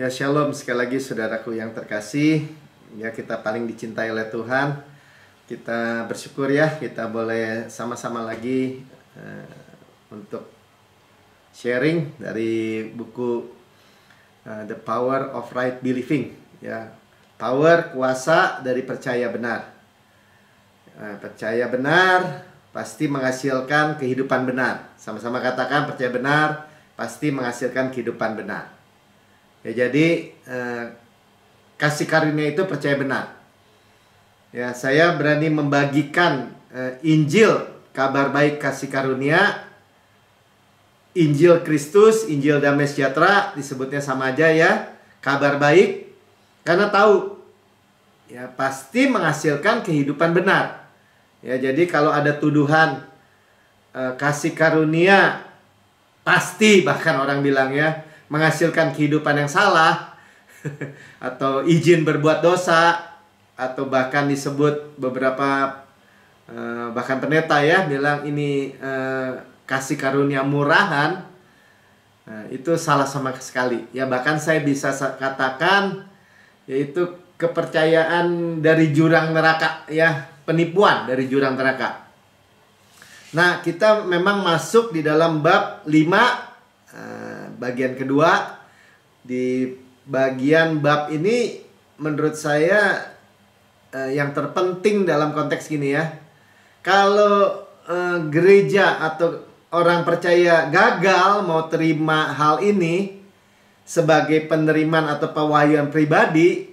Ya, shalom sekali lagi saudaraku yang terkasih. Ya, kita paling dicintai oleh Tuhan. Kita bersyukur ya, kita boleh sama-sama lagi untuk sharing dari buku The Power of Right Believing. Ya, power, kuasa dari percaya benar. Percaya benar pasti menghasilkan kehidupan benar. Sama-sama katakan, percaya benar pasti menghasilkan kehidupan benar. Ya, jadi kasih karunia itu percaya benar. Ya, saya berani membagikan Injil, kabar baik kasih karunia, Injil Kristus, Injil damai sejahtera, disebutnya sama aja ya, kabar baik, karena tahu ya pasti menghasilkan kehidupan benar. Ya, jadi kalau ada tuduhan kasih karunia pasti, bahkan orang bilang ya, menghasilkan kehidupan yang salah atau izin berbuat dosa, atau bahkan disebut beberapa bahkan pendeta ya bilang ini kasih karunia murahan, itu salah sama sekali ya. Bahkan saya bisa katakan yaitu kepercayaan dari jurang neraka ya, penipuan dari jurang neraka. Nah, kita memang masuk di dalam bab 5 bagian kedua. Di bagian bab ini menurut saya yang terpenting dalam konteks gini ya. Kalau gereja atau orang percaya gagal mau terima hal ini sebagai penerimaan atau pewahyuan pribadi,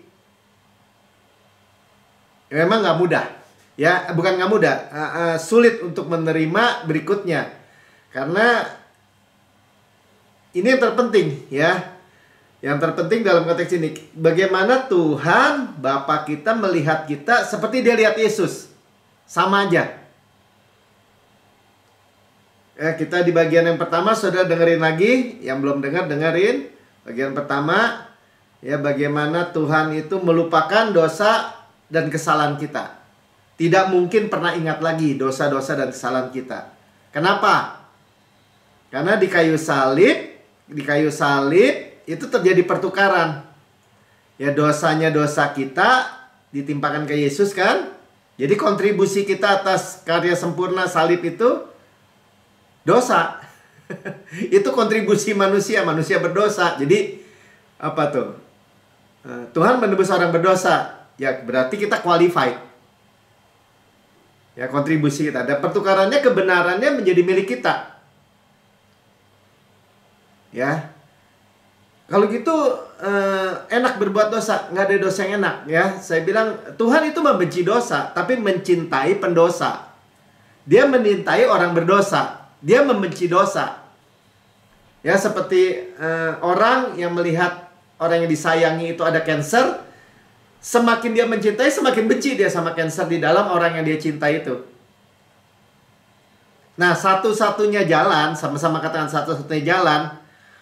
memang nggak mudah ya. Bukan nggak mudah, sulit untuk menerima berikutnya. Karena ini yang terpenting ya. Yang terpenting dalam konteks ini, bagaimana Tuhan Bapa kita melihat kita seperti Dia lihat Yesus. Sama aja. Kita di bagian yang pertama, saudara dengerin lagi. Yang belum dengar, dengerin. Bagian pertama, ya, bagaimana Tuhan itu melupakan dosa dan kesalahan kita. Tidak mungkin pernah ingat lagi dosa-dosa dan kesalahan kita. Kenapa? Karena di kayu salib itu terjadi pertukaran. Ya, dosanya dosa kita ditimpakan ke Yesus kan? Jadi kontribusi kita atas karya sempurna salib itu dosa. Itu kontribusi manusia, manusia berdosa. Jadi apa tuh? Tuhan menebus orang berdosa. Ya, berarti kita qualified. Ya, kontribusi kita. Dan pertukarannya, kebenarannya menjadi milik kita. Ya. Kalau gitu enak berbuat dosa, nggak ada dosa yang enak ya. Saya bilang Tuhan itu membenci dosa, tapi mencintai pendosa. Dia mencintai orang berdosa, Dia membenci dosa. Ya, seperti orang yang melihat orang yang disayangi itu ada kanker, semakin dia mencintai, semakin benci dia sama kanker di dalam orang yang dia cintai itu. Nah, satu-satunya jalan, sama-sama katakan satu-satunya jalan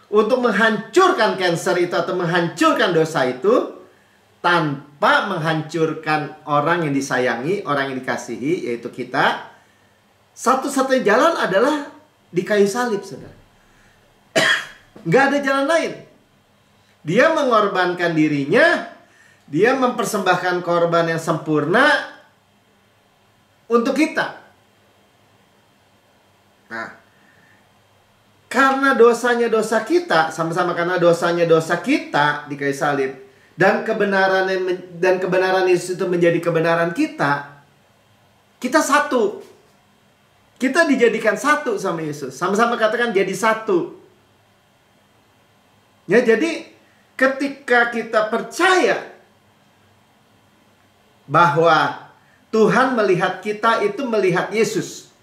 untuk menghancurkan kanker itu atau menghancurkan dosa itu tanpa menghancurkan orang yang disayangi, orang yang dikasihi, yaitu kita. Satu-satunya jalan adalah di kayu salib, saudara. Nggak ada jalan lain. Dia mengorbankan dirinya, Dia mempersembahkan korban yang sempurna untuk kita. Nah, karena dosanya dosa kita, sama-sama karena dosanya dosa kita di kayu salib, dan kebenaran Yesus itu menjadi kebenaran kita, kita satu. Kita dijadikan satu sama Yesus. Sama-sama katakan jadi satu. Ya, jadi ketika kita percaya bahwa Tuhan melihat kita itu melihat Yesus,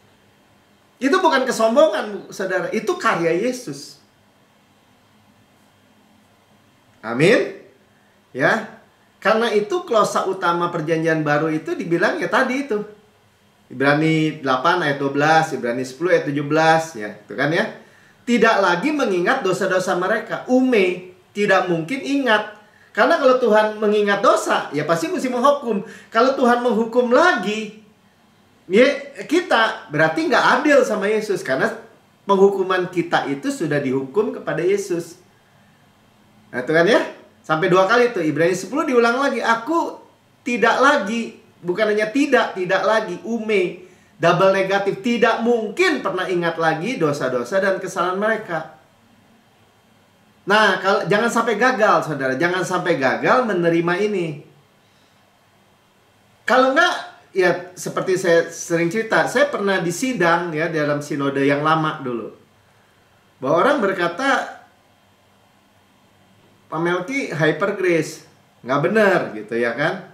itu bukan kesombongan, saudara. Itu karya Yesus. Amin. Ya. Karena itu klausa utama perjanjian baru itu dibilang ya tadi itu. Ibrani 8 ayat 12, Ibrani 10 ayat 17 ya, itu kan ya. Tidak lagi mengingat dosa-dosa mereka. Tidak mungkin ingat. Karena kalau Tuhan mengingat dosa, ya pasti mesti menghukum. Kalau Tuhan menghukum lagi, ya kita berarti nggak adil sama Yesus. Karena penghukuman kita itu sudah dihukum kepada Yesus. Nah, itu kan ya. Sampai 2 kali tuh. Ibrani 10 diulang lagi. Aku tidak lagi. Bukan hanya tidak lagi. Ume. Double negatif. Tidak mungkin pernah ingat lagi dosa-dosa dan kesalahan mereka. Nah, jangan sampai gagal, saudara. Jangan sampai gagal menerima ini. Kalau enggak, ya seperti saya sering cerita, saya pernah disidang ya dalam sinode yang lama dulu. Bahwa orang berkata, Pak Melki hyper grace. Nggak benar gitu ya kan.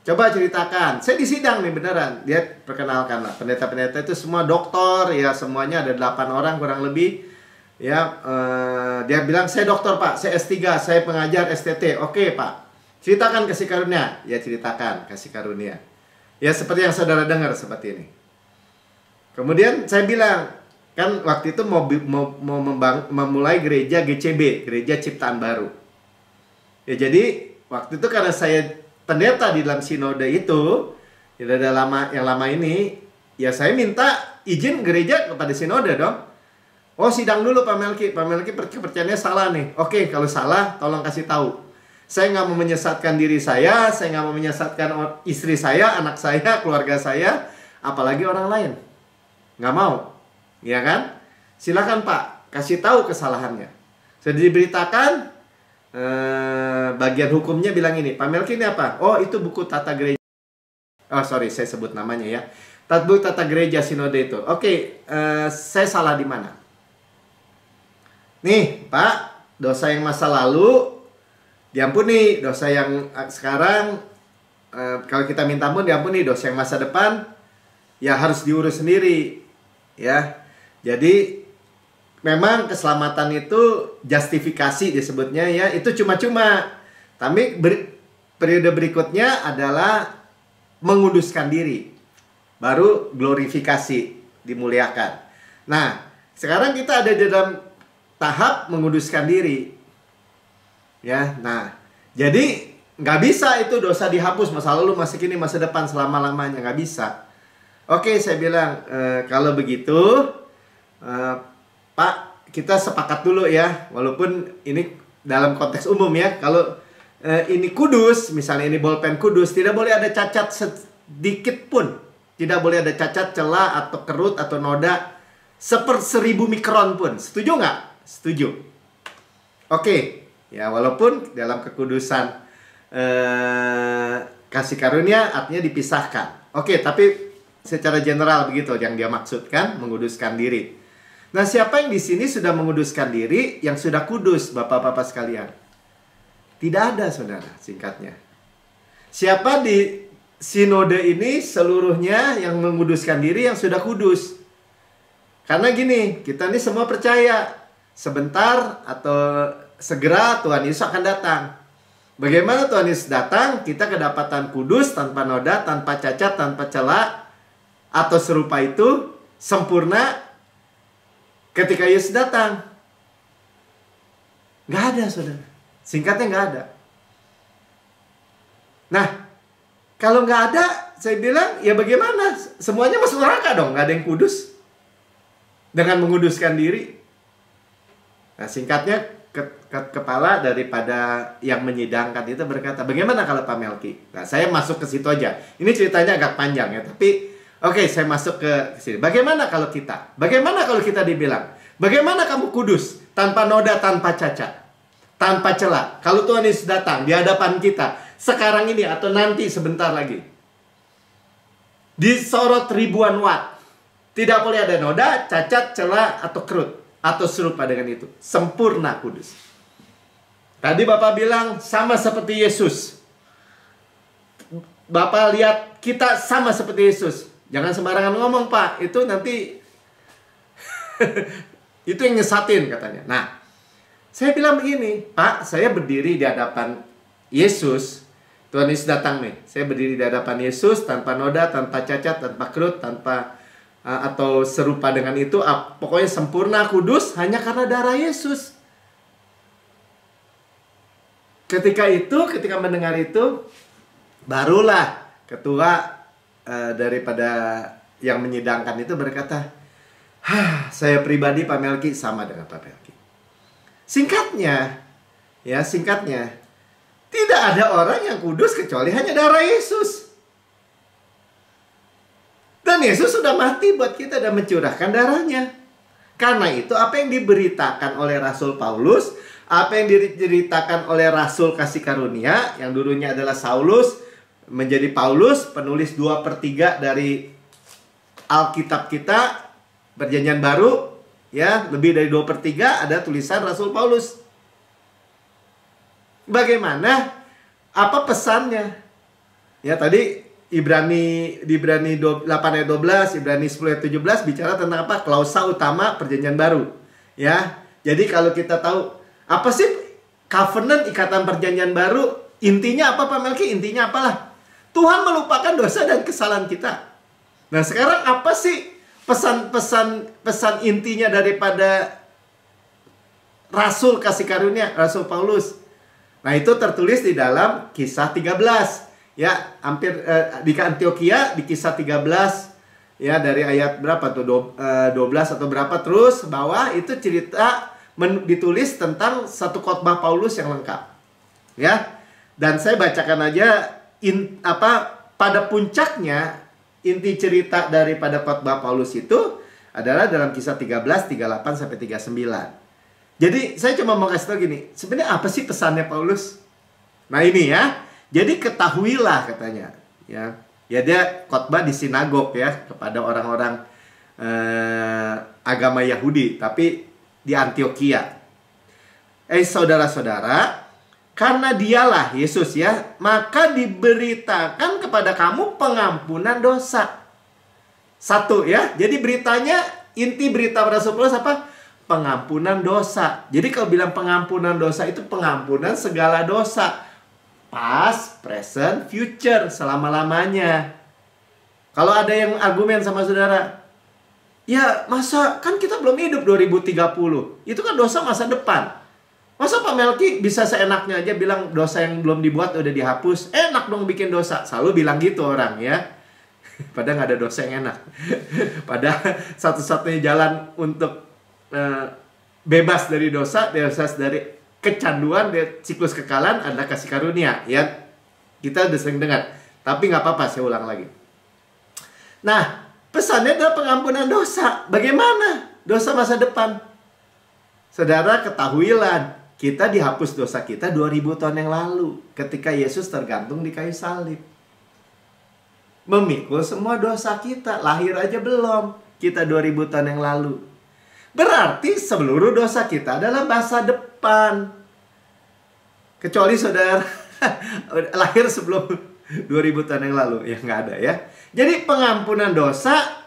Coba ceritakan. Saya disidang nih beneran. Dia perkenalkan lah. Pendeta-pendeta itu semua doktor ya. Semuanya ada 8 orang kurang lebih. Ya, dia bilang, saya dokter Pak, saya S3, saya pengajar STT. Oke Pak, ceritakan kasih karunia. Ya ceritakan kasih karunia. Ya seperti yang saudara dengar seperti ini. Kemudian saya bilang, kan waktu itu mau memulai gereja GCB, Gereja Ciptaan Baru. Ya jadi waktu itu karena saya pendeta di dalam sinode itu, yang lama ini, ya saya minta izin gereja kepada sinode dong. Oh sidang dulu Pak Melki. Pak Melki kepercayaannya salah nih. Oke kalau salah tolong kasih tahu. Saya nggak mau menyesatkan diri saya nggak mau menyesatkan istri saya, anak saya, keluarga saya, apalagi orang lain. Nggak mau, ya kan? Silakan Pak, kasih tahu kesalahannya. Sudah diberitakan, bagian hukumnya bilang ini, Pak Melki ini apa? Oh itu buku tata gereja. Oh sorry, saya sebut namanya ya. Buku tata gereja sinode itu. Oke, saya salah di mana? Nih Pak, dosa yang masa lalu diampuni, dosa yang sekarang kalau kita minta ampun diampuni, dosa yang masa depan ya harus diurus sendiri ya. Jadi memang keselamatan itu justifikasi disebutnya ya, itu cuma-cuma. Tapi periode berikutnya adalah menguduskan diri, baru glorifikasi, dimuliakan. Nah sekarang kita ada di dalam tahap menguduskan diri. Ya, nah, jadi nggak bisa itu dosa dihapus masa lalu, masa kini, masa depan selama-lamanya, nggak bisa. Oke, saya bilang kalau begitu, Pak, kita sepakat dulu ya, walaupun ini dalam konteks umum ya. Kalau ini kudus, misalnya ini bolpen kudus, tidak boleh ada cacat sedikit pun, tidak boleh ada cacat, celah atau kerut atau noda 1/1000 mikron pun. Setuju nggak? Setuju. Oke, ya walaupun dalam kekudusan kasih karunia artinya dipisahkan. Oke, tapi secara general begitu yang dia maksudkan, menguduskan diri. Nah, siapa yang di sini sudah menguduskan diri, yang sudah kudus, Bapak-bapak sekalian? Tidak ada, saudara, singkatnya. Siapa di sinode ini seluruhnya yang menguduskan diri, yang sudah kudus? Karena gini, kita ini semua percaya sebentar atau segera Tuhan Yesus akan datang. Bagaimana Tuhan Yesus datang? Kita kedapatan kudus, tanpa noda, tanpa cacat, tanpa celah, atau serupa itu, sempurna ketika Yesus datang. Nggak ada, saudara. Singkatnya nggak ada. Nah, kalau nggak ada, saya bilang, ya bagaimana? Semuanya masuk neraka dong, nggak ada yang kudus. Dengan menguduskan diri. Nah, singkatnya kepala daripada yang menyidangkan itu berkata, bagaimana kalau Pak Melki? Nah, saya masuk ke situ aja. Ini ceritanya agak panjang ya, tapi oke, saya masuk ke sini. Bagaimana kalau kita? Bagaimana kalau kita dibilang, bagaimana kamu kudus tanpa noda, tanpa cacat, tanpa celah? Kalau Tuhan Yesus datang di hadapan kita sekarang ini atau nanti sebentar lagi, disorot ribuan watt, tidak boleh ada noda, cacat, celah atau kerut, atau serupa dengan itu. Sempurna kudus. Tadi Bapak bilang sama seperti Yesus. Bapak lihat kita sama seperti Yesus. Jangan sembarangan ngomong Pak. Itu nanti itu yang nyesatin katanya. Nah, saya bilang begini, Pak, saya berdiri di hadapan Yesus. Tuhan Yesus datang nih. Saya berdiri di hadapan Yesus tanpa noda, tanpa cacat, tanpa kerut, tanpa atau serupa dengan itu, pokoknya sempurna kudus hanya karena darah Yesus. Ketika mendengar itu, barulah ketua daripada yang menyidangkan itu berkata, saya pribadi Pak Melki sama dengan Pak Melki. Singkatnya, Tidak ada orang yang kudus kecuali hanya darah Yesus. Dan Yesus sudah mati buat kita dan mencurahkan darahnya. Karena itu apa yang diberitakan oleh Rasul Paulus, apa yang diceritakan oleh Rasul kasih karunia, yang dulunya adalah Saulus, menjadi Paulus, penulis 2/3 dari Alkitab kita, Perjanjian Baru, ya, lebih dari 2/3 ada tulisan Rasul Paulus. Bagaimana? Apa pesannya? Ya, tadi di Ibrani 8 ayat 12, Ibrani 10 ayat 17 bicara tentang apa? Klausa utama Perjanjian Baru. Ya. Jadi kalau kita tahu apa sih covenant, ikatan Perjanjian Baru, intinya apa Pak Melki? Intinya apalah? Tuhan melupakan dosa dan kesalahan kita. Nah, sekarang apa sih pesan intinya daripada Rasul kasih karunia, Rasul Paulus? Nah, itu tertulis di dalam Kisah 13. Ya, hampir di Antioquia di Kisah 13, ya, dari ayat berapa tuh? 12 atau berapa terus bawah itu cerita ditulis tentang satu khotbah Paulus yang lengkap. Ya. Dan saya bacakan aja pada puncaknya inti cerita daripada khotbah Paulus itu adalah dalam Kisah 13 38 sampai 39. Jadi saya cuma mau kasih tahu gini, sebenarnya apa sih pesannya Paulus? Nah, ini ya. Jadi ketahuilah katanya, ya. Ya, dia khotbah di sinagog ya kepada orang-orang agama Yahudi, tapi di Antioquia. Saudara-saudara, karena dialah Yesus ya, maka diberitakan kepada kamu pengampunan dosa. Satu ya. Jadi beritanya, inti berita Rasul Paulus apa? Pengampunan dosa. Jadi kalau bilang pengampunan dosa itu pengampunan segala dosa. Past, present, future, selama-lamanya. Kalau ada yang argumen sama saudara, ya masa kan kita belum hidup 2030. Itu kan dosa masa depan. Masa Pak Melki bisa seenaknya aja bilang dosa yang belum dibuat udah dihapus. Enak dong bikin dosa. Selalu bilang gitu orang ya. Padahal nggak ada dosa yang enak. Padahal satu-satunya jalan untuk bebas dari dosa, bebas dari kecanduan, dari siklus kekalahan adalah kasih karunia. Ya, kita udah sering dengar. Tapi nggak apa-apa, saya ulang lagi. Nah, pesannya adalah pengampunan dosa. Bagaimana dosa masa depan? Saudara, ketahuilah, kita dihapus dosa kita 2000 tahun yang lalu ketika Yesus tergantung di kayu salib. Memikul semua dosa kita. Lahir aja belum, kita 2000 tahun yang lalu. Berarti seluruh dosa kita adalah masa depan. Kecuali saudara lahir sebelum 2000 tahun yang lalu. Ya nggak ada ya. Jadi pengampunan dosa.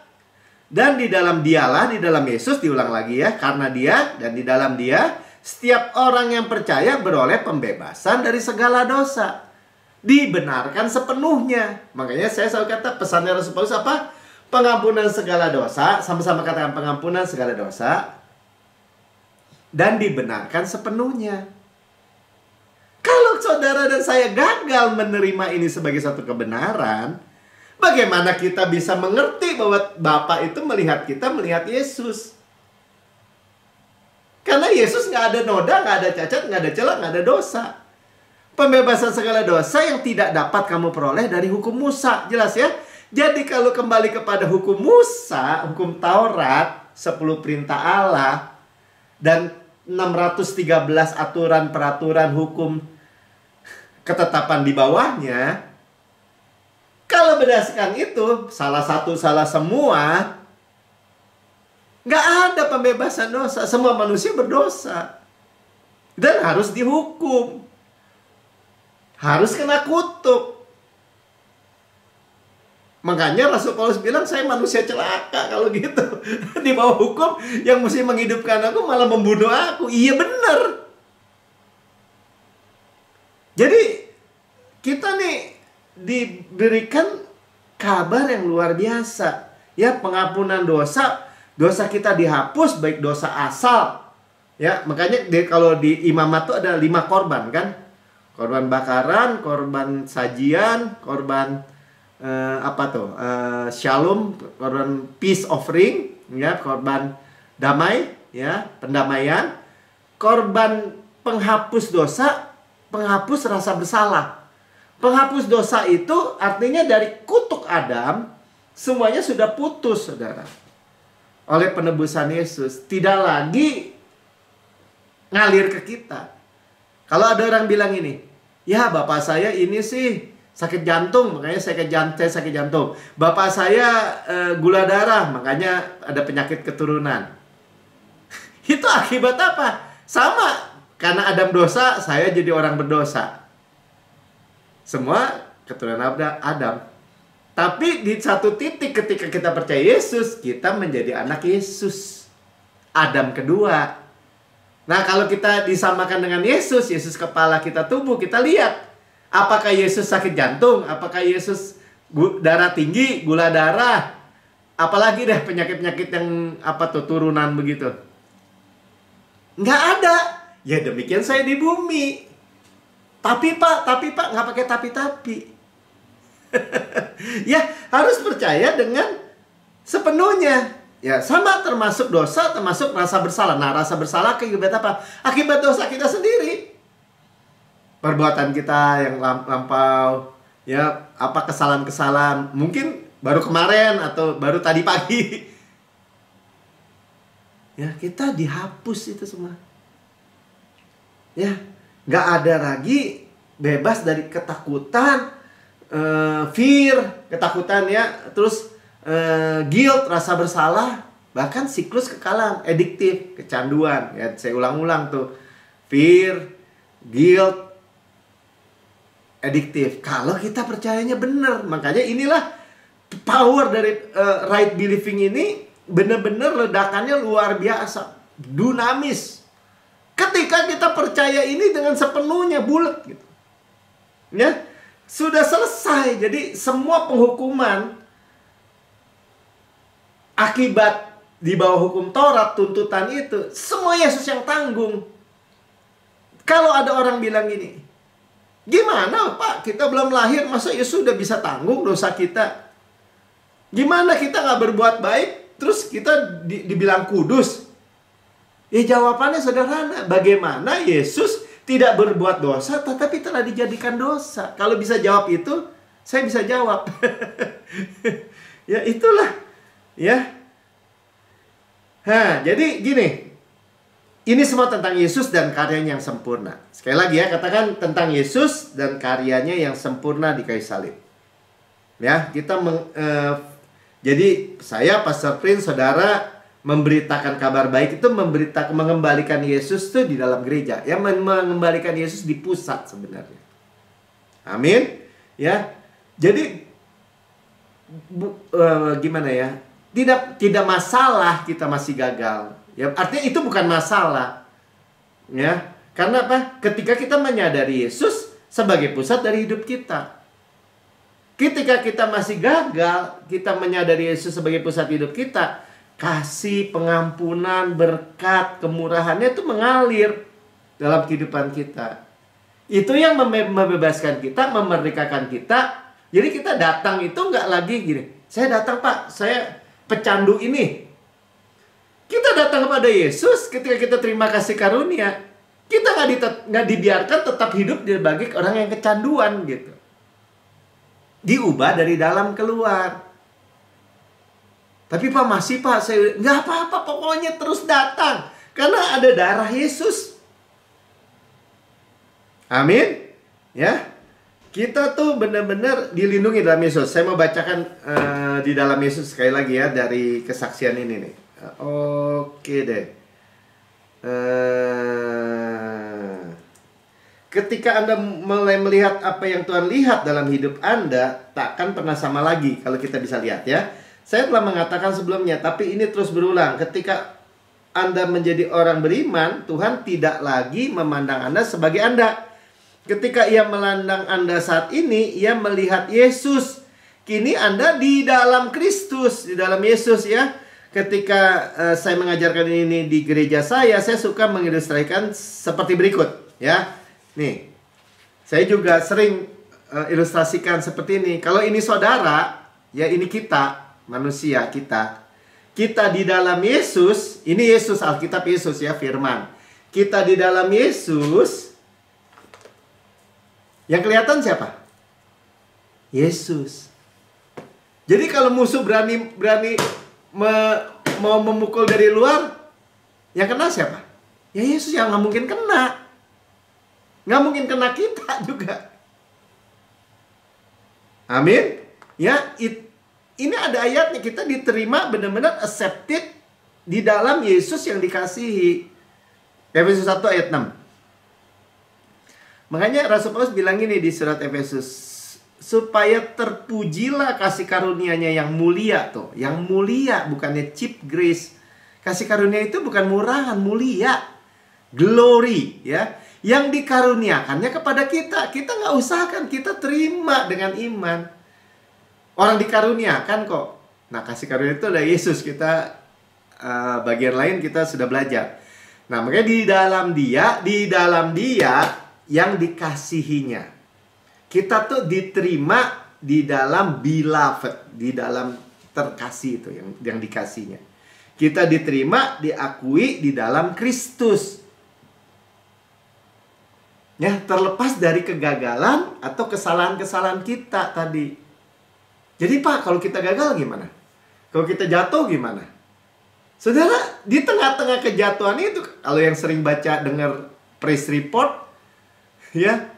Dan di dalam dialah, di dalam Yesus, diulang lagi ya. Karena dia dan di dalam dia, setiap orang yang percaya beroleh pembebasan dari segala dosa. Dibenarkan sepenuhnya. Makanya saya selalu kata pesannya Rasul Paulus apa? Pengampunan segala dosa, sama-sama katakan pengampunan segala dosa, dan dibenarkan sepenuhnya. Kalau saudara dan saya gagal menerima ini sebagai satu kebenaran, bagaimana kita bisa mengerti bahwa Bapa itu melihat kita, melihat Yesus? Karena Yesus nggak ada noda, nggak ada cacat, nggak ada celah, nggak ada dosa. Pembebasan segala dosa yang tidak dapat kamu peroleh dari hukum Musa. Jelas ya? Jadi kalau kembali kepada hukum Musa, hukum Taurat, 10 perintah Allah, dan 613 aturan, peraturan, hukum, ketetapan di bawahnya, kalau berdasarkan itu, salah satu, salah semua, nggak ada pembebasan dosa. Semua manusia berdosa. Dan harus dihukum. Harus kena kutuk. Makanya Rasul Paulus bilang, saya manusia celaka kalau gitu. Di bawah hukum yang mesti menghidupkan aku malah membunuh aku. Iya benar. Jadi kita nih diberikan kabar yang luar biasa. Ya, pengampunan dosa. Dosa kita dihapus, baik dosa asal. Ya, makanya kalau di imamat itu ada 5 korban kan. Korban bakaran, korban sajian, korban shalom, korban peace offering, ya, korban damai, ya, pendamaian, korban penghapus dosa, penghapus rasa bersalah. Penghapus dosa itu artinya dari kutuk Adam, semuanya sudah putus, saudara. Oleh penebusan Yesus, tidak lagi ngalir ke kita. Kalau ada orang bilang ini, ya bapak saya ini sih sakit jantung, makanya saya sakit jantung. Bapak saya gula darah, makanya ada penyakit keturunan. Itu akibat apa? Sama, karena Adam dosa, saya jadi orang berdosa. Semua keturunan Adam. Tapi di satu titik ketika kita percaya Yesus, kita menjadi anak Yesus. Adam kedua. Nah, kalau kita disamakan dengan Yesus, Yesus kepala, kita tubuh, kita lihat. Apakah Yesus sakit jantung? Apakah Yesus darah tinggi, gula darah? Apalagi deh penyakit-penyakit yang turunan begitu. Nggak ada. Ya demikian saya di bumi. Tapi pak, nggak pakai tapi. Ya harus percaya dengan sepenuhnya. Ya sama, termasuk dosa, termasuk rasa bersalah. Nah, rasa bersalah akibat apa? Akibat dosa kita sendiri. Perbuatan kita yang lampau, ya kesalahan-kesalahan. Mungkin baru kemarin atau baru tadi pagi. Ya, kita dihapus itu semua. Ya, nggak ada lagi bebas dari ketakutan, fear, ketakutan ya, terus guilt, rasa bersalah, bahkan siklus kekalahan, addiktif, kecanduan. Ya, saya ulang-ulang tuh, fear, guilt, addiktif. Kalau kita percayanya benar, makanya inilah power dari right believing ini. Benar-benar ledakannya luar biasa, dinamis. Ketika kita percaya ini dengan sepenuhnya, bulat gitu. Ya, sudah selesai. Jadi semua penghukuman akibat di bawah hukum Taurat, tuntutan itu, semua Yesus yang tanggung. Kalau ada orang bilang gini, gimana Pak, kita belum lahir, masa Yesus sudah bisa tanggung dosa kita? Gimana kita nggak berbuat baik, terus kita dibilang kudus? Ya jawabannya sederhana. Bagaimana Yesus tidak berbuat dosa tetapi telah dijadikan dosa? Kalau bisa jawab itu, saya bisa jawab. Ya itulah. Ya. Jadi gini. Ini semua tentang Yesus dan karyanya yang sempurna. Sekali lagi ya, katakan tentang Yesus dan karyanya yang sempurna di kayu salib. Ya, kita jadi saya, Pastor Prince, saudara, memberitakan kabar baik itu mengembalikan Yesus itu di dalam gereja. Ya, mengembalikan Yesus di pusat sebenarnya. Amin. Ya. Jadi gimana ya? Tidak masalah kita masih gagal. Ya, artinya itu bukan masalah. Ya. Karena apa? Ketika kita menyadari Yesus sebagai pusat dari hidup kita. Ketika kita masih gagal, kita menyadari Yesus sebagai pusat hidup kita, kasih, pengampunan, berkat, kemurahannya itu mengalir dalam kehidupan kita. Itu yang membebaskan kita, memerdekakan kita. Jadi kita datang itu nggak lagi gini, saya datang Pak, saya pecandu ini. Kita datang kepada Yesus ketika kita terima kasih karunia. Kita nggak dibiarkan tetap hidup sebagai orang yang kecanduan gitu. Diubah dari dalam keluar. Tapi Pak, masih Pak, saya nggak apa-apa, pokoknya terus datang. Karena ada darah Yesus. Amin. Ya. Kita tuh benar-benar dilindungi dalam Yesus. Saya mau bacakan di dalam Yesus sekali lagi ya, dari kesaksian ini nih. Oke deh. Ketika Anda mulai melihat apa yang Tuhan lihat dalam hidup Anda, takkan pernah sama lagi. Kalau kita bisa lihat ya. Saya telah mengatakan sebelumnya, tapi ini terus berulang. Ketika Anda menjadi orang beriman, Tuhan tidak lagi memandang Anda sebagai Anda. Ketika Ia memandang Anda saat ini, Ia melihat Yesus. Kini Anda di dalam Kristus, di dalam Yesus ya. Ketika saya mengajarkan ini di gereja saya suka mengilustrasikan seperti berikut ya. Nih, saya juga sering ilustrasikan seperti ini. Kalau ini saudara, ya ini kita, manusia kita. Kita di dalam Yesus, ini Yesus, Alkitab Yesus ya, firman. Kita di dalam Yesus, Yang kelihatan siapa? Yesus. Jadi kalau musuh berani mau memukul dari luar, yang kena siapa? Ya Yesus, yang nggak mungkin kena. Nggak mungkin kena kita juga. Amin. Ya, ini ada ayatnya, kita diterima benar-benar accepted di dalam Yesus yang dikasihi. Efesus 1 ayat 6. Makanya Rasul Paulus bilang ini di surat Efesus, supaya terpujilah kasih karunia-Nya yang mulia tuh. Yang mulia, bukannya cheap grace. Kasih karunia itu bukan murahan, mulia. Glory, ya. Yang dikaruniakannya kepada kita. Kita nggak usahakan, kita terima dengan iman. Orang dikaruniakan kok. Nah, kasih karunia itu ada Yesus. Kita bagian lain kita sudah belajar. Nah, makanya di dalam dia yang dikasihinya. Kita tuh diterima di dalam beloved, di dalam terkasih itu yang dikasihnya. Kita diterima, diakui di dalam Kristus. Ya, terlepas dari kegagalan atau kesalahan-kesalahan kita tadi. Jadi Pak, kalau kita gagal gimana? Kalau kita jatuh gimana? Saudara, di tengah-tengah kejatuhan itu, kalau yang sering baca dengar praise report, ya,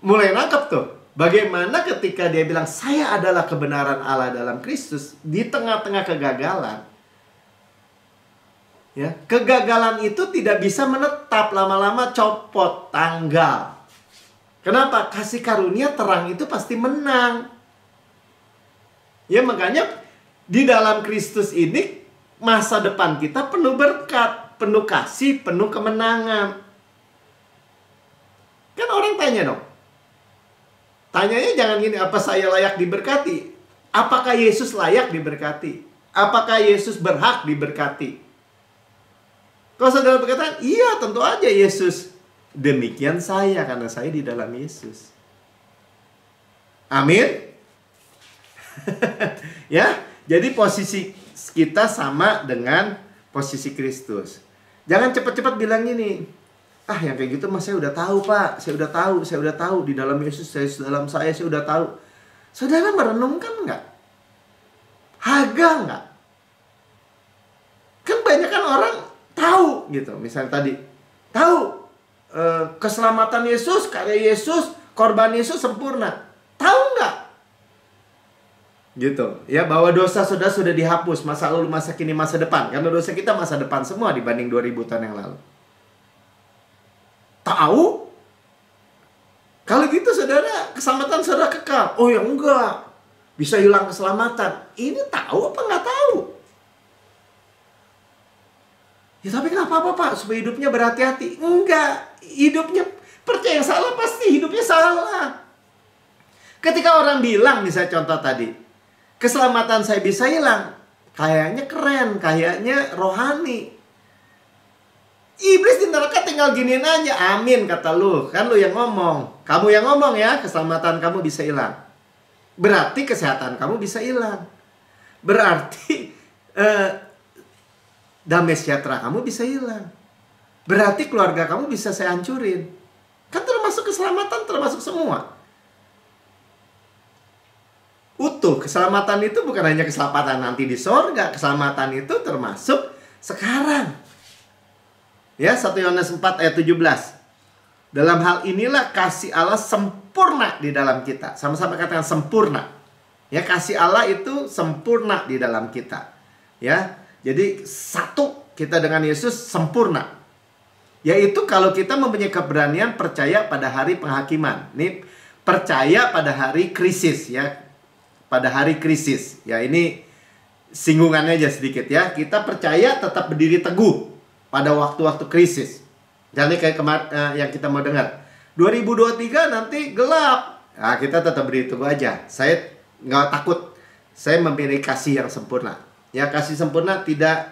mulai nangkep tuh. Bagaimana ketika dia bilang, saya adalah kebenaran Allah dalam Kristus, di tengah-tengah kegagalan. Ya, kegagalan itu tidak bisa menetap, lama-lama copot, tanggal. Kenapa? Kasih karunia terang itu pasti menang. Ya, makanya di dalam Kristus ini masa depan kita penuh berkat, penuh kasih, penuh kemenangan. Kan orang tanya dong. Tanyanya jangan gini, apa saya layak diberkati? Apakah Yesus layak diberkati? Apakah Yesus berhak diberkati? Kalau saudara berkata, iya tentu aja Yesus. Demikian saya, karena saya di dalam Yesus. Amin. Ya, jadi posisi kita sama dengan posisi Kristus. Jangan cepat-cepat bilang gini, ah yang kayak gitu mas saya udah tahu Pak, saya udah tahu di dalam Yesus, saya udah tahu. Saudara merenungkan nggak? Haga nggak? Kan banyak kan orang tahu gitu, misalnya tadi tahu keselamatan Yesus, karya Yesus, korban Yesus sempurna. Tahu nggak? Gitu ya, bahwa dosa sudah dihapus, masa lalu, masa kini, masa depan. Karena dosa kita masa depan semua dibanding 2000 tahun yang lalu. Tahu? Kalau gitu saudara, keselamatan saudara kekal. Oh ya enggak, bisa hilang keselamatan. Ini tahu apa nggak tahu? Ya tapi kenapa Pak? Supaya hidupnya berhati-hati. Enggak, hidupnya percaya yang salah pasti hidupnya salah. Ketika orang bilang, misalnya contoh tadi, keselamatan saya bisa hilang, kayaknya keren, kayaknya rohani. Iblis di neraka tinggal giniin aja, amin kata lu. Kan lu yang ngomong, kamu yang ngomong ya, keselamatan kamu bisa hilang. Berarti kesehatan kamu bisa hilang. Berarti damai sejahtera kamu bisa hilang. Berarti keluarga kamu bisa saya hancurin. Kan termasuk keselamatan, termasuk semua. Utuh, keselamatan itu bukan hanya keselamatan nanti di sorga. Keselamatan itu termasuk sekarang. Ya, 1 Yohanes 4 ayat 17. Dalam hal inilah kasih Allah sempurna di dalam kita. Sama-sama katakan sempurna. Ya, kasih Allah itu sempurna di dalam kita. Ya, jadi satu kita dengan Yesus sempurna. Yaitu kalau kita mempunyai keberanian percaya pada hari penghakiman. Ini percaya pada hari krisis ya. Pada hari krisis. Ya, ini singgungannya aja sedikit ya. Kita percaya tetap berdiri teguh pada waktu-waktu krisis. Jadi kayak yang kita mau dengar, 2023 nanti gelap. Nah, kita tetap berdiri teguh aja. Saya nggak takut. Saya memiliki kasih yang sempurna. Ya, kasih sempurna tidak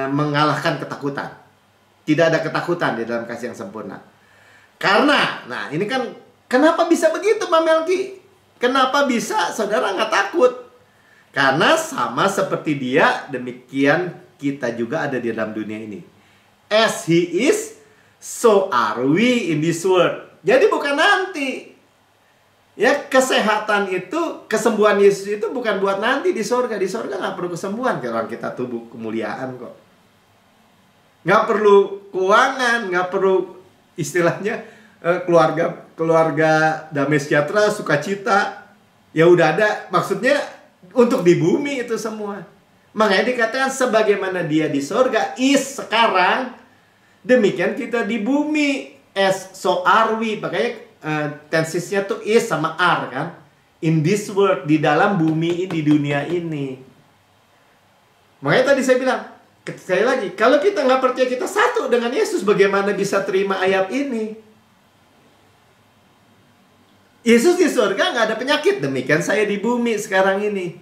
mengalahkan ketakutan. Tidak ada ketakutan di dalam kasih yang sempurna. Karena, nah ini kan kenapa bisa begitu Pak Melki? Kenapa bisa saudara nggak takut? Karena sama seperti dia, demikian kita juga ada di dalam dunia ini. As he is, so are we in this world. Jadi bukan nanti. Ya, kesehatan itu, kesembuhan Yesus itu bukan buat nanti di sorga. Di sorga nggak perlu kesembuhan. Kalau kita tubuh kemuliaan kok. Nggak perlu keuangan, nggak perlu istilahnya keluarga damai sejahtera, sukacita. Ya udah ada, maksudnya untuk di bumi itu semua. Makanya dikatakan sebagaimana dia di sorga, sekarang, demikian kita di bumi. So are we. Makanya tensisnya tuh is sama are kan. In this world, di dalam bumi ini, di dunia ini. Makanya tadi saya bilang, sekali lagi, kalau kita nggak percaya kita satu dengan Yesus, bagaimana bisa terima ayat ini? Yesus di surga nggak ada penyakit, demikian saya di bumi sekarang ini.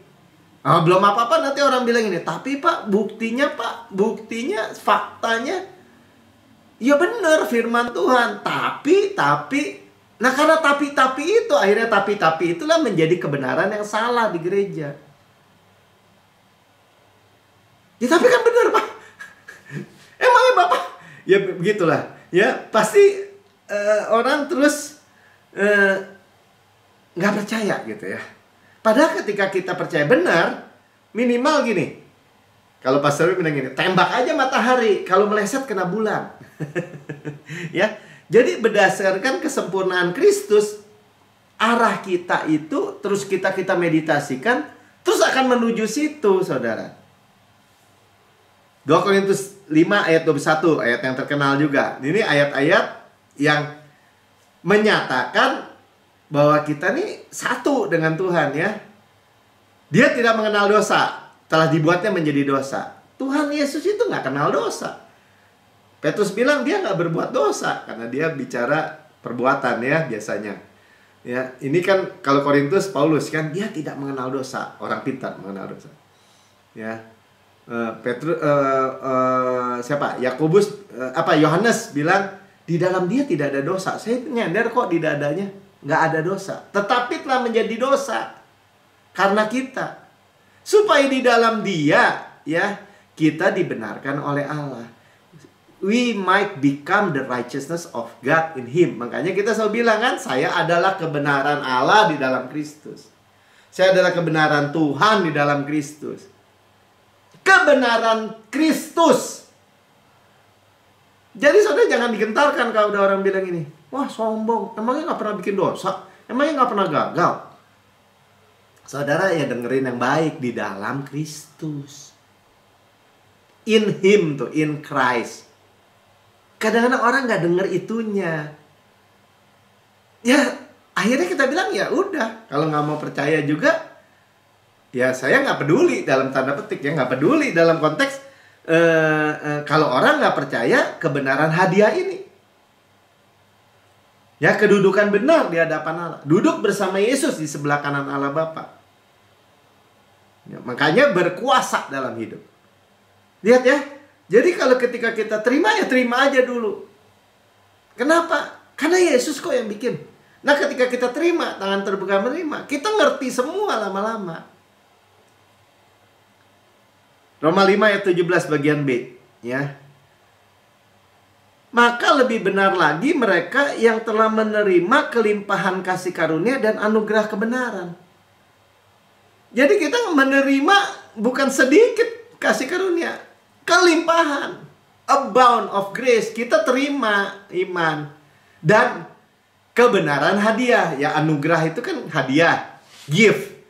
Belum apa-apa nanti orang bilang ini, tapi Pak, buktinya, faktanya, ya benar firman Tuhan. Tapi, nah karena tapi itu, akhirnya tapi itulah menjadi kebenaran yang salah di gereja. Ya tapi kan benar Pak. Emangnya Bapak? Ya begitulah. Ya pasti orang terus nggak percaya gitu ya. Padahal ketika kita percaya benar, minimal gini. Kalau pastor bilang gini, tembak aja matahari, kalau meleset kena bulan. Ya. Jadi berdasarkan kesempurnaan Kristus, arah kita itu terus kita meditasikan, terus akan menuju situ, saudara. 2 Korintus 5 ayat 21, ayat yang terkenal juga. Ini ayat-ayat yang menyatakan bahwa kita nih satu dengan Tuhan ya. Dia tidak mengenal dosa, telah dibuatnya menjadi dosa. Tuhan Yesus itu nggak kenal dosa. Petrus bilang dia nggak berbuat dosa karena dia bicara perbuatan ya biasanya. Ya, ini kan kalau Korintus Paulus kan dia tidak mengenal dosa, orang pintar mengenal dosa. Ya, Petrus siapa? Yakobus Yohanes bilang di dalam dia tidak ada dosa. Saya nyadar kok di dadanya nggak ada dosa, tetapi telah menjadi dosa karena kita, supaya di dalam dia ya kita dibenarkan oleh Allah. We might become the righteousness of God in Him. Makanya kita selalu bilang kan, saya adalah kebenaran Allah di dalam Kristus. Saya adalah kebenaran Tuhan di dalam Kristus. Kebenaran Kristus. Jadi saudara jangan digentarkan kalau ada orang bilang ini, wah sombong, emangnya nggak pernah bikin dosa, emangnya nggak pernah gagal. Saudara ya dengerin yang baik, di dalam Kristus. In Him tuh, in Christ. Kadang-kadang orang nggak denger itunya. Ya, akhirnya kita bilang ya udah, kalau nggak mau percaya juga, ya saya nggak peduli dalam tanda petik ya, nggak peduli dalam konteks kalau orang nggak percaya kebenaran hadiah ini. Ya, kedudukan benar di hadapan Allah, duduk bersama Yesus di sebelah kanan Allah Bapa. Ya, makanya berkuasa dalam hidup. Lihat ya. Jadi kalau ketika kita terima, ya terima aja dulu. Kenapa? Karena Yesus kok yang bikin. Nah ketika kita terima, tangan terbuka menerima, kita ngerti semua lama-lama. Roma 5 ayat 17 bagian B. Ya. Maka lebih benar lagi mereka yang telah menerima kelimpahan kasih karunia dan anugerah kebenaran. Jadi kita menerima bukan sedikit kasih karunia. Kelimpahan, abound of grace, kita terima iman dan kebenaran hadiah. Ya anugerah itu kan hadiah, gift.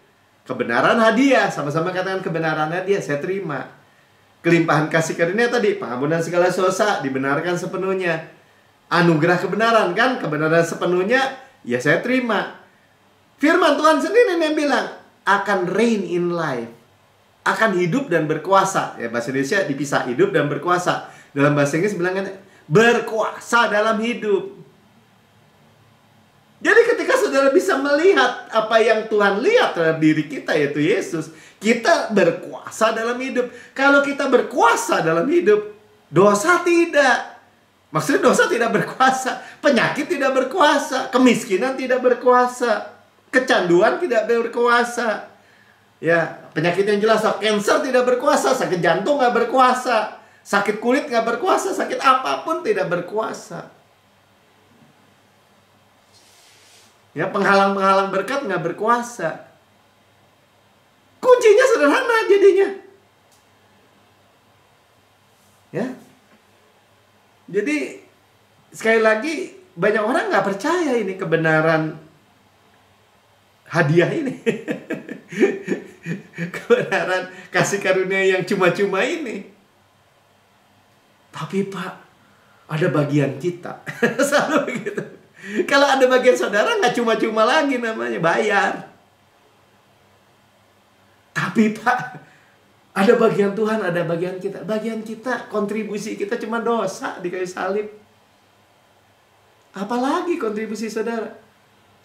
Kebenaran hadiah, sama-sama katakan kebenaran hadiah, saya terima. Kelimpahan kasih karunia tadi, pengampunan segala dosa, dibenarkan sepenuhnya. Anugerah kebenaran kan, kebenaran sepenuhnya, ya saya terima. Firman Tuhan sendiri yang bilang akan reign in life. Akan hidup dan berkuasa. Ya bahasa Indonesia dipisah hidup dan berkuasa. Dalam bahasa Inggris bilang kan berkuasa dalam hidup. Jadi ketika saudara bisa melihat apa yang Tuhan lihat terhadap diri kita, yaitu Yesus, kita berkuasa dalam hidup. Kalau kita berkuasa dalam hidup, dosa tidak. Maksudnya dosa tidak berkuasa, penyakit tidak berkuasa, kemiskinan tidak berkuasa, kecanduan tidak berkuasa. Ya, penyakit yang jelas, kanker tidak berkuasa, sakit jantung nggak berkuasa, sakit kulit nggak berkuasa, sakit apapun tidak berkuasa. Ya, penghalang-penghalang berkat nggak berkuasa. Kuncinya sederhana jadinya. Ya. Jadi sekali lagi banyak orang nggak percaya ini kebenaran hadiah ini. Kebenaran kasih karunia yang cuma-cuma ini. Tapi Pak, ada bagian kita. Selalu begitu. Kalau ada bagian saudara nggak cuma-cuma lagi namanya, bayar. Tapi Pak, ada bagian Tuhan, ada bagian kita. Bagian kita, kontribusi kita cuma dosa di kayu salib. Apalagi kontribusi saudara?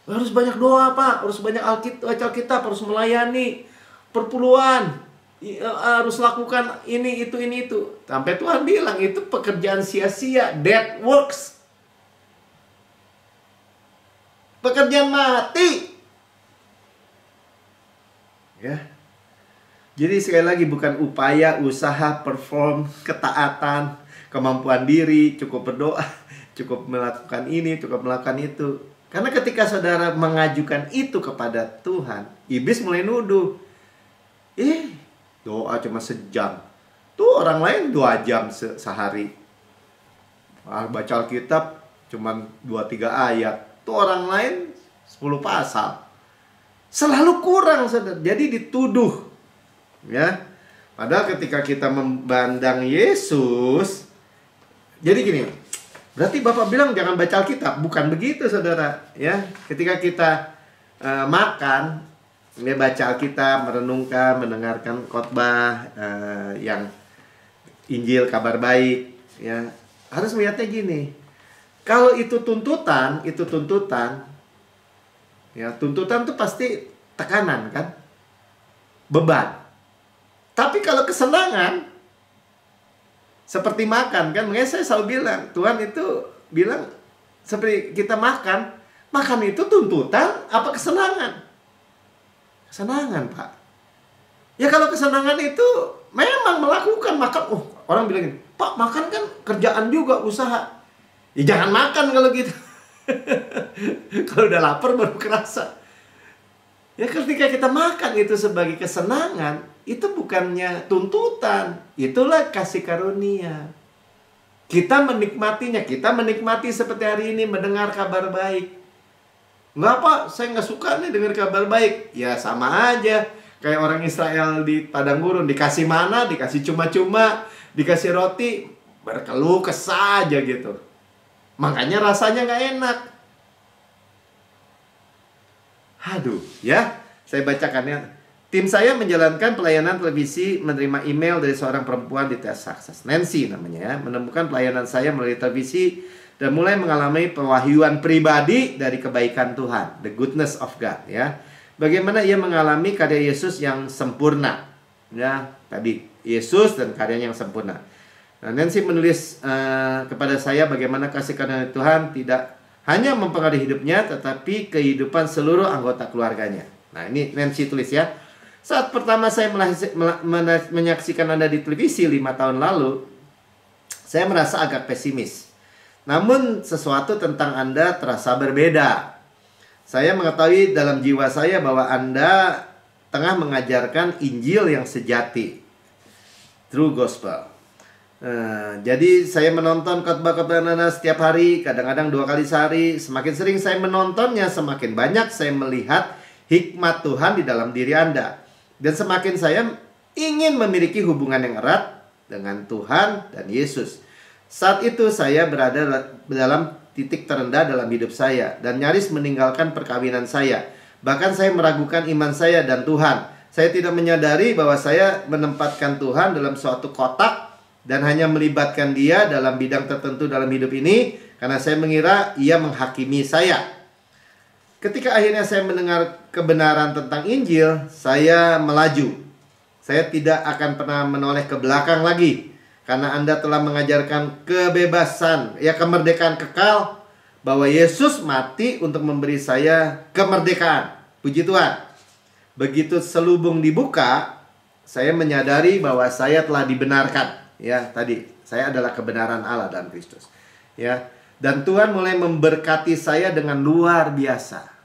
Harus banyak doa Pak, harus banyak Alkitab, harus melayani perpuluhan, harus lakukan ini, itu. Sampai Tuhan bilang, itu pekerjaan sia-sia, dead works. Pekerjaan mati. Ya. Jadi sekali lagi bukan upaya, usaha, perform, ketaatan, kemampuan diri, cukup berdoa, cukup melakukan ini, cukup melakukan itu. Karena ketika saudara mengajukan itu kepada Tuhan, iblis mulai nuduh. Doa cuma sejam. Tuh orang lain 2 jam sehari. Baca Alkitab cuma 2-3 ayat. Tuh orang lain 10 pasal. Selalu kurang, saudara. Jadi dituduh. Ya. Padahal ketika kita memandang Yesus, jadi gini, berarti Bapak bilang jangan baca Alkitab. Bukan begitu, saudara. Ya, ketika kita makan, dia baca Alkitab, merenungkan, mendengarkan khotbah yang Injil, kabar baik, ya, harus melihatnya gini. Kalau itu tuntutan, ya, tuntutan itu pasti tekanan kan, beban. Tapi kalau kesenangan, seperti makan kan, makanya saya selalu bilang, Tuhan itu bilang seperti kita makan itu tuntutan apa kesenangan? Kesenangan Pak. Ya kalau kesenangan itu memang melakukan makan. Orang bilang gini, Pak makan kan kerjaan juga, usaha. Ya jangan makan kalau gitu. Kalau udah lapar baru kerasa. Ya ketika kita makan itu sebagai kesenangan, itu bukannya tuntutan. Itulah kasih karunia. Kita menikmatinya. Kita menikmati seperti hari ini mendengar kabar baik. Enggak Pak, saya nggak suka nih dengar kabar baik. Ya sama aja. Kayak orang Israel di padang gurun. Dikasih mana, dikasih cuma-cuma, dikasih roti, berkeluh kesah aja gitu. Makanya rasanya nggak enak. Aduh, ya. Saya bacakan ya. Tim saya menjalankan pelayanan televisi, menerima email dari seorang perempuan di Texas, Nancy namanya ya, menemukan pelayanan saya melalui televisi dan mulai mengalami pewahyuan pribadi dari kebaikan Tuhan, the goodness of God ya. Bagaimana ia mengalami karya Yesus yang sempurna. Ya, tadi Yesus dan karyanya yang sempurna. Nah, Nancy menulis kepada saya bagaimana kasih karunia Tuhan tidak hanya mempengaruhi hidupnya, tetapi kehidupan seluruh anggota keluarganya. Nah, ini Nancy tulis ya. Saat pertama saya menyaksikan Anda di televisi 5 tahun lalu, saya merasa agak pesimis. Namun sesuatu tentang Anda terasa berbeda. Saya mengetahui dalam jiwa saya bahwa Anda tengah mengajarkan Injil yang sejati, true gospel. Jadi saya menonton khotbah-khotbah Anda setiap hari, kadang-kadang 2 kali sehari. Semakin sering saya menontonnya, semakin banyak saya melihat hikmat Tuhan di dalam diri Anda. Dan semakin saya ingin memiliki hubungan yang erat dengan Tuhan dan Yesus. Saat itu saya berada dalam titik terendah dalam hidup saya dan nyaris meninggalkan perkawinan saya. Bahkan saya meragukan iman saya dan Tuhan. Saya tidak menyadari bahwa saya menempatkan Tuhan dalam suatu kotak dan hanya melibatkan Dia dalam bidang tertentu dalam hidup ini karena saya mengira Ia menghakimi saya. Ketika akhirnya saya mendengar kebenaran tentang Injil, saya melaju. Saya tidak akan pernah menoleh ke belakang lagi karena Anda telah mengajarkan kebebasan, ya kemerdekaan kekal, bahwa Yesus mati untuk memberi saya kemerdekaan. Puji Tuhan. Begitu selubung dibuka, saya menyadari bahwa saya telah dibenarkan. Ya, tadi saya adalah kebenaran Allah dalam Kristus. Ya, dan Tuhan mulai memberkati saya dengan luar biasa.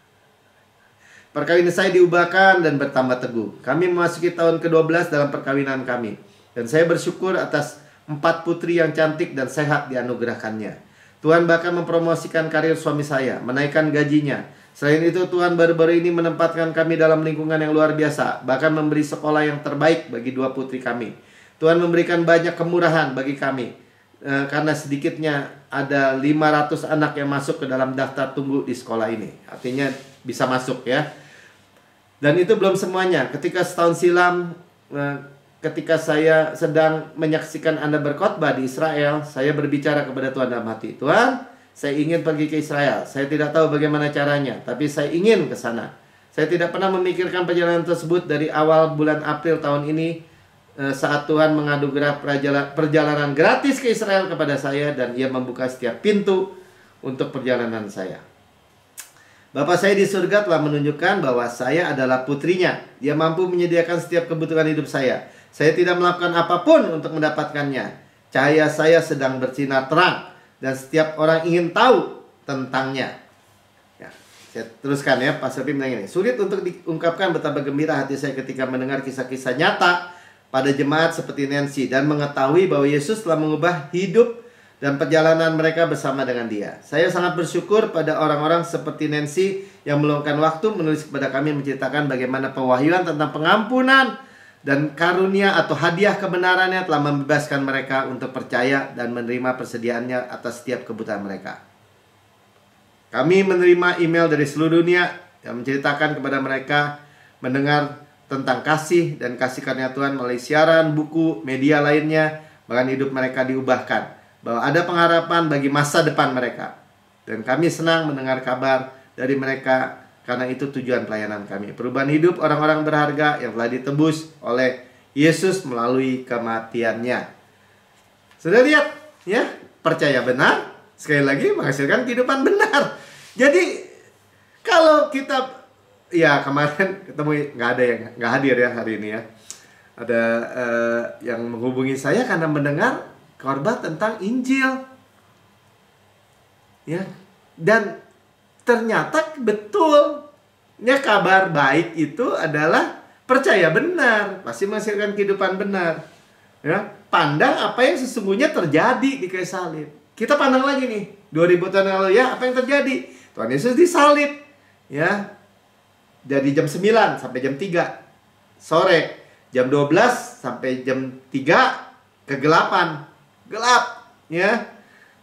Perkawinan saya diubahkan dan bertambah teguh. Kami memasuki tahun ke-12 dalam perkawinan kami. Dan saya bersyukur atas 4 putri yang cantik dan sehat dianugerahkannya. Tuhan bahkan mempromosikan karir suami saya, menaikkan gajinya. Selain itu, Tuhan baru-baru ini menempatkan kami dalam lingkungan yang luar biasa, bahkan memberi sekolah yang terbaik bagi 2 putri kami. Tuhan memberikan banyak kemurahan bagi kami, karena sedikitnya ada 500 anak yang masuk ke dalam daftar tunggu di sekolah ini. Artinya bisa masuk ya. Dan itu belum semuanya. Ketika setahun silam, ketika saya sedang menyaksikan Anda berkhotbah di Israel, saya berbicara kepada Tuhan dalam hati. Tuhan, saya ingin pergi ke Israel. Saya tidak tahu bagaimana caranya, tapi saya ingin ke sana. Saya tidak pernah memikirkan perjalanan tersebut dari awal bulan April tahun ini, saat Tuhan menganugerah perjalanan gratis ke Israel kepada saya, dan Ia membuka setiap pintu untuk perjalanan saya. Bapak saya di surga telah menunjukkan bahwa saya adalah putrinya. Dia mampu menyediakan setiap kebutuhan hidup saya. Saya tidak melakukan apapun untuk mendapatkannya. Cahaya saya sedang bersinar terang, dan setiap orang ingin tahu tentangnya. Ya, saya teruskan ya, Pastor Pim bilang ini. Sulit untuk diungkapkan betapa gembira hati saya ketika mendengar kisah-kisah nyata pada jemaat seperti Nancy, dan mengetahui bahwa Yesus telah mengubah hidup dan perjalanan mereka bersama dengan Dia. Saya sangat bersyukur pada orang-orang seperti Nancy yang meluangkan waktu menulis kepada kami menceritakan bagaimana pewahyuan tentang pengampunan dan karunia atau hadiah kebenarannya telah membebaskan mereka untuk percaya dan menerima persediaannya atas setiap kebutuhan mereka. Kami menerima email dari seluruh dunia yang menceritakan kepada mereka mendengar tentang kasih dan kasih karunia Tuhan melalui siaran, buku, media lainnya, bahkan hidup mereka diubahkan, bahwa ada pengharapan bagi masa depan mereka. Dan kami senang mendengar kabar dari mereka, karena itu tujuan pelayanan kami. Perubahan hidup orang-orang berharga yang telah ditebus oleh Yesus melalui kematiannya. Sudah lihat ya, percaya benar, sekali lagi menghasilkan kehidupan benar. Jadi kalau kita, ya kemarin ketemu, nggak ada yang nggak hadir ya hari ini ya. Ada yang menghubungi saya karena mendengar khotbah tentang Injil, ya, dan ternyata betul, ya, kabar baik itu adalah percaya benar, pasti menghasilkan kehidupan benar. Ya, pandang apa yang sesungguhnya terjadi di kayu salib. Kita pandang lagi nih, 2000 tahun yang lalu ya, apa yang terjadi? Tuhan Yesus disalib, ya, dari jam 9 sampai jam 3 sore, jam 12 sampai jam 3 kegelapan. Gelap, ya,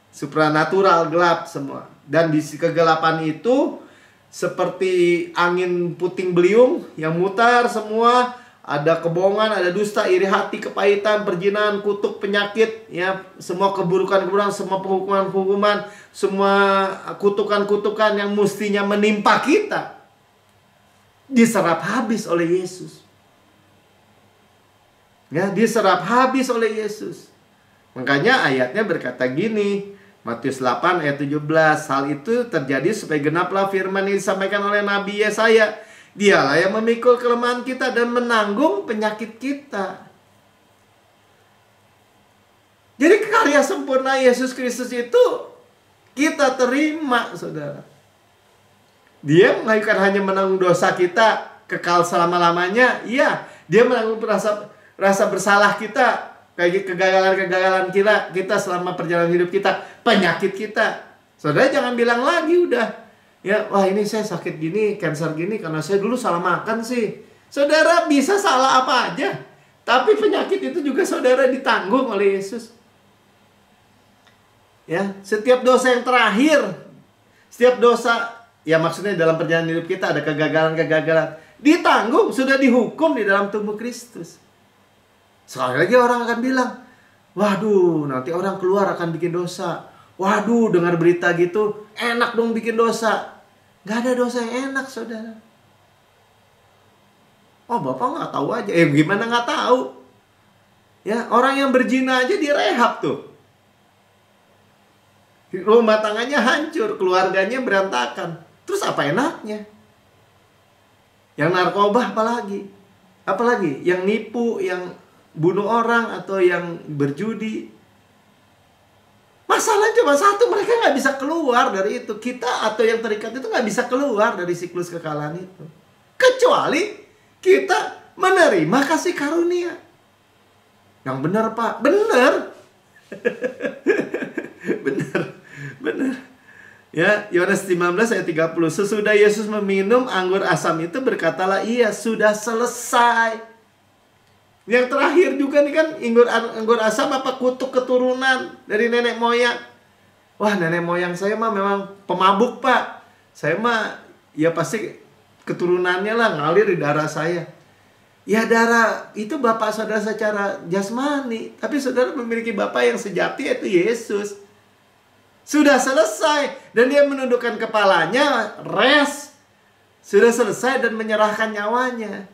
supranatural, gelap semua. Dan di kegelapan itu seperti angin puting beliung yang mutar semua. Ada kebohongan, ada dusta, iri hati, kepahitan, perzinahan, kutuk, penyakit, ya, semua keburukan-keburukan, semua penghukuman-penghukuman, semua kutukan-kutukan yang mestinya menimpa kita diserap habis oleh Yesus. Ya, diserap habis oleh Yesus. Makanya ayatnya berkata gini, Matius 8 ayat 17, hal itu terjadi supaya genaplah firman yang disampaikan oleh Nabi Yesaya. Dialah yang memikul kelemahan kita dan menanggung penyakit kita. Jadi karya sempurna Yesus Kristus itu kita terima, saudara. Dia bukan hanya menanggung dosa kita kekal selama-lamanya. Iya, dia menanggung rasa bersalah kita, kayak kegagalan-kegagalan kita selama perjalanan hidup kita, penyakit kita. Saudara jangan bilang lagi udah, ya, wah ini saya sakit gini, cancer gini karena saya dulu salah makan sih. Saudara bisa salah apa aja, tapi penyakit itu juga saudara ditanggung oleh Yesus. Ya, setiap dosa yang terakhir, setiap dosa, ya maksudnya dalam perjalanan hidup kita ada kegagalan-kegagalan, ditanggung, sudah dihukum di dalam tubuh Kristus. Sekali lagi orang akan bilang, waduh, nanti orang keluar akan bikin dosa. Waduh, dengar berita gitu, enak dong bikin dosa. Gak ada dosa yang enak, saudara. Oh, Bapak nggak tahu aja. Gimana nggak tahu? Ya, orang yang berzina aja direhab tuh. Rumah tangganya hancur, keluarganya berantakan. Terus apa enaknya? Yang narkoba apalagi? Apalagi? Yang nipu, yang bunuh orang, atau yang berjudi. Masalah cuma satu, mereka nggak bisa keluar dari itu. Kita atau yang terikat itu nggak bisa keluar dari siklus kekalahan itu. kecuali kita menerima kasih karunia. Yang benar, Pak. Benar. Benar. Ya, Yohanes 15 ayat 30. Sesudah Yesus meminum anggur asam itu, berkatalah ia, sudah selesai. Yang terakhir juga nih kan, anggur asam apa kutuk keturunan dari nenek moyang. Wah, nenek moyang saya mah memang pemabuk, Pak. Saya mah ya pasti keturunannya lah ngalir di darah saya. Ya, darah itu bapak saudara secara jasmani, tapi saudara memiliki bapak yang sejati, yaitu Yesus. Sudah selesai. Dan dia menundukkan kepalanya, rest. Sudah selesai dan menyerahkan nyawanya.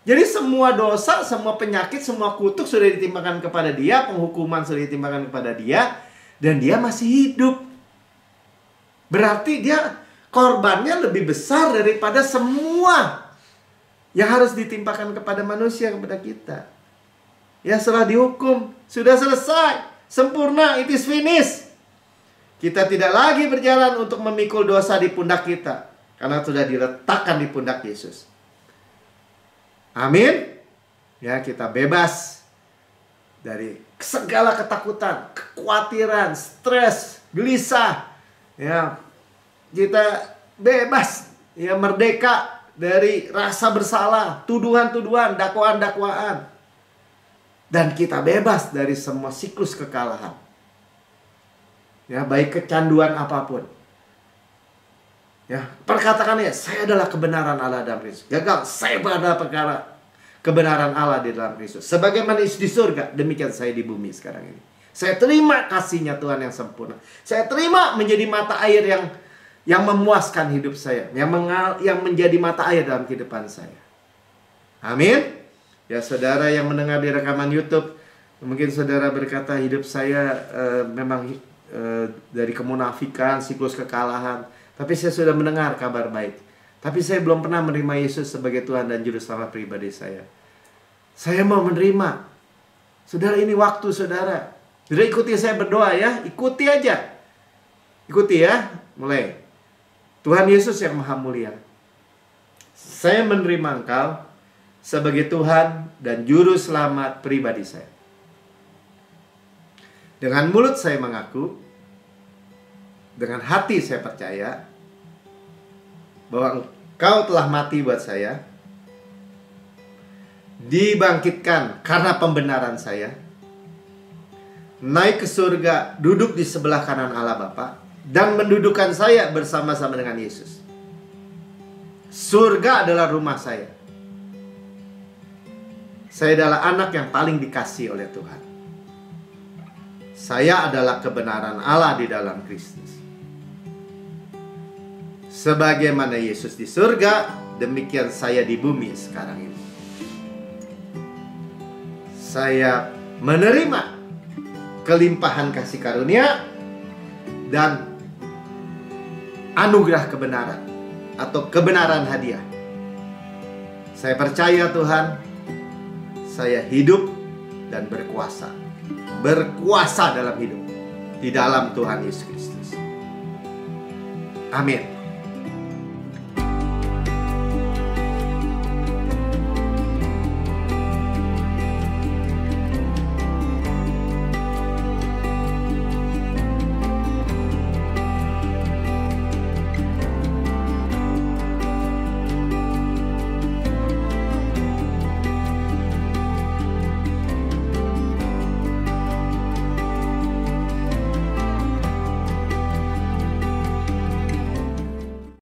Jadi semua dosa, semua penyakit, semua kutuk sudah ditimpakan kepada dia. Penghukuman sudah ditimpakan kepada dia. Dan dia masih hidup. Berarti dia korbannya lebih besar daripada semua yang harus ditimpakan kepada manusia, kepada kita. Ya, setelah dihukum, sudah selesai, sempurna, it is finished. Kita tidak lagi berjalan untuk memikul dosa di pundak kita, karena sudah diletakkan di pundak Yesus. Amin. Ya, kita bebas dari segala ketakutan, kekhawatiran, stres, gelisah. Ya, kita bebas, ya, merdeka dari rasa bersalah, tuduhan-tuduhan, dakwaan-dakwaan. Dan kita bebas dari semua siklus kekalahan. Ya, baik kecanduan apapun. Ya, perkataannya, saya adalah kebenaran Allah dalam Kristus. Gagal, saya adalah kebenaran Allah di dalam Kristus. Sebagaimana di surga, demikian saya di bumi sekarang ini. Saya terima kasih-Nya Tuhan yang sempurna. Saya terima menjadi mata air yang memuaskan hidup saya, yang menjadi mata air dalam kehidupan saya. Amin. Ya, saudara yang mendengar di rekaman YouTube, mungkin saudara berkata, hidup saya memang dari kemunafikan, siklus kekalahan. Tapi saya sudah mendengar kabar baik. Tapi saya belum pernah menerima Yesus sebagai Tuhan dan Juru Selamat pribadi saya. Saya mau menerima. Saudara, ini waktu saudara. Saudara, ikuti saya berdoa ya. Ikuti aja. Ikuti ya. Mulai. Tuhan Yesus yang Maha Mulia, saya menerima Engkau sebagai Tuhan dan Juru Selamat pribadi saya. Dengan mulut saya mengaku, dengan hati saya percaya bahwa Engkau telah mati buat saya, dibangkitkan karena pembenaran saya, naik ke surga, duduk di sebelah kanan Allah Bapa, dan mendudukan saya bersama-sama dengan Yesus. Surga adalah rumah saya. Saya adalah anak yang paling dikasih oleh Tuhan. Saya adalah kebenaran Allah di dalam Kristus. Sebagaimana Yesus di surga, demikian saya di bumi sekarang ini. Saya menerima kelimpahan kasih karunia dan anugerah kebenaran atau kebenaran hadiah. Saya percaya Tuhan, saya hidup dan berkuasa. Berkuasa dalam hidup di dalam Tuhan Yesus Kristus. Amin.